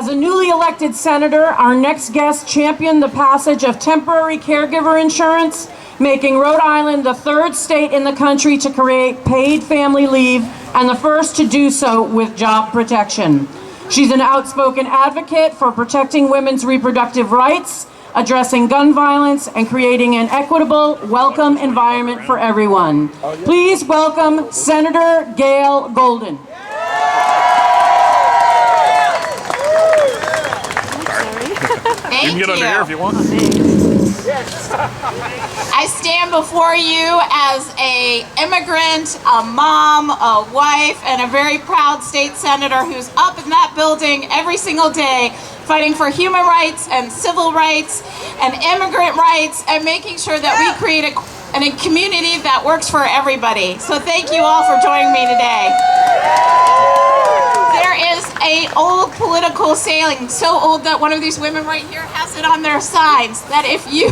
As a newly elected senator, our next guest championed the passage of temporary caregiver insurance, making Rhode Island the third state in the country to create paid family leave and the first to do so with job protection. She's an outspoken advocate for protecting women's reproductive rights, addressing gun violence, and creating an equitable, welcome environment for everyone. Please welcome Senator Gail Golden. Thank you can get under here if you want. I stand before you as an immigrant, a mom, a wife, and a very proud state senator who's up in that building every single day fighting for human rights and civil rights and immigrant rights and making sure that we create a community that works for everybody. So thank you all for joining me today. There is an old political saying, so old that one of these women right here has it on their signs, that if you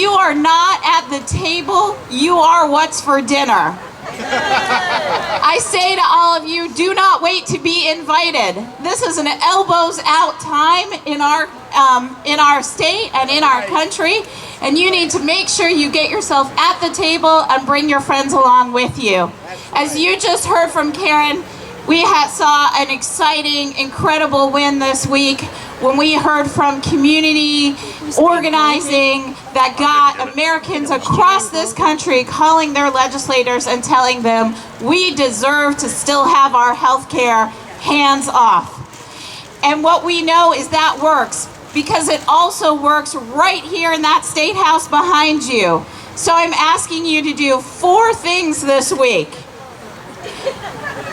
are not at the table, you are what's for dinner. I say to all of you, do not wait to be invited. This is an elbows out time in our state and in our country, and you need to make sure you get yourself at the table and bring your friends along with you. As you just heard from Karen, we saw an exciting, incredible win this week when we heard from community organizing that got Americans across this country calling their legislators and telling them we deserve to still have our health care hands off. And what we know is that works because it also works right here in that State House behind you. So I'm asking you to do 4 things this week.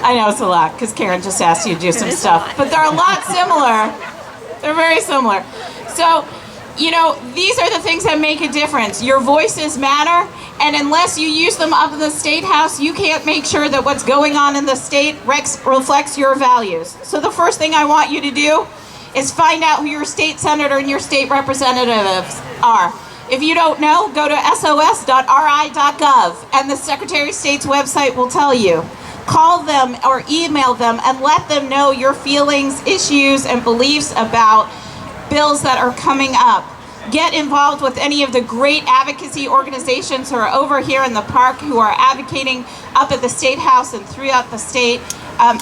I know it's a lot because Karen just asked you to do some stuff, but they're a lot similar. They're very similar. So, you know, these are the things that make a difference. Your voices matter, and unless you use them up in the State House, you can't make sure that what's going on in the state reflects your values. So the first thing I want you to do is find out who your state senator and your state representatives are. If you don't know, go to sos.ri.gov, and the Secretary of State's website will tell you. Call them or email them and let them know your feelings, issues, and beliefs about bills that are coming up. Get involved with any of the great advocacy organizations who are over here in the park who are advocating up at the State House and throughout the state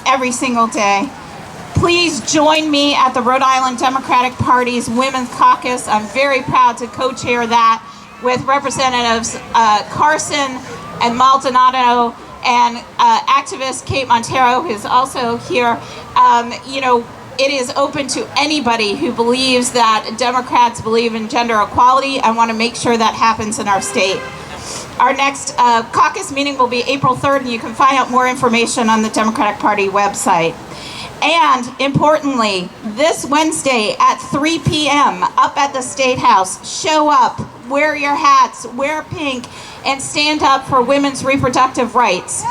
every single day. Please join me at the Rhode Island Democratic Party's Women's Caucus. I'm very proud to co-chair that with Representatives Carson and Maldonado and activist Kate Montero, who's also here. You know, it is open to anybody who believes that Democrats believe in gender equality. I want to make sure that happens in our state. Our next caucus meeting will be April 3rd, and you can find out more information on the Democratic Party website. And importantly, this Wednesday at 3 p.m. up at the State House, show up, wear your hats, wear pink, and stand up for women's reproductive rights. It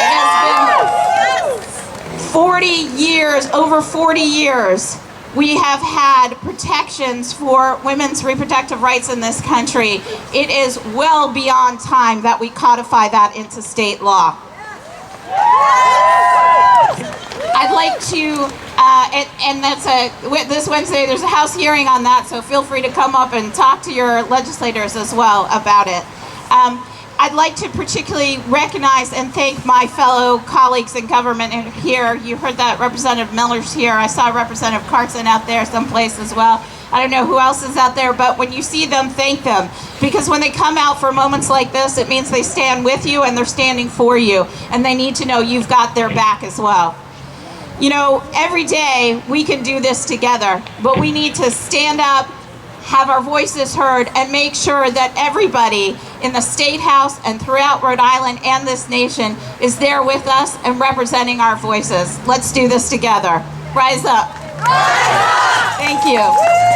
has been 40 years, over 40 years, we have had protections for women's reproductive rights in this country. It is well beyond time that we codify that into state law. I'd like to, and this Wednesday there's a House hearing on that, so feel free to come up and talk to your legislators as well about it. I'd like to particularly recognize and thank my fellow colleagues in government here. You heard that Representative Miller's here. I saw Representative Carson out there someplace as well. I don't know who else is out there, but when you see them, thank them. Because when they come out for moments like this, it means they stand with you and they're standing for you. And they need to know you've got their back as well. You know, every day we can do this together, but we need to stand up, have our voices heard, and make sure that everybody in the State House and throughout Rhode Island and this nation is there with us and representing our voices. Let's do this together. Rise up. Rise up! Thank you.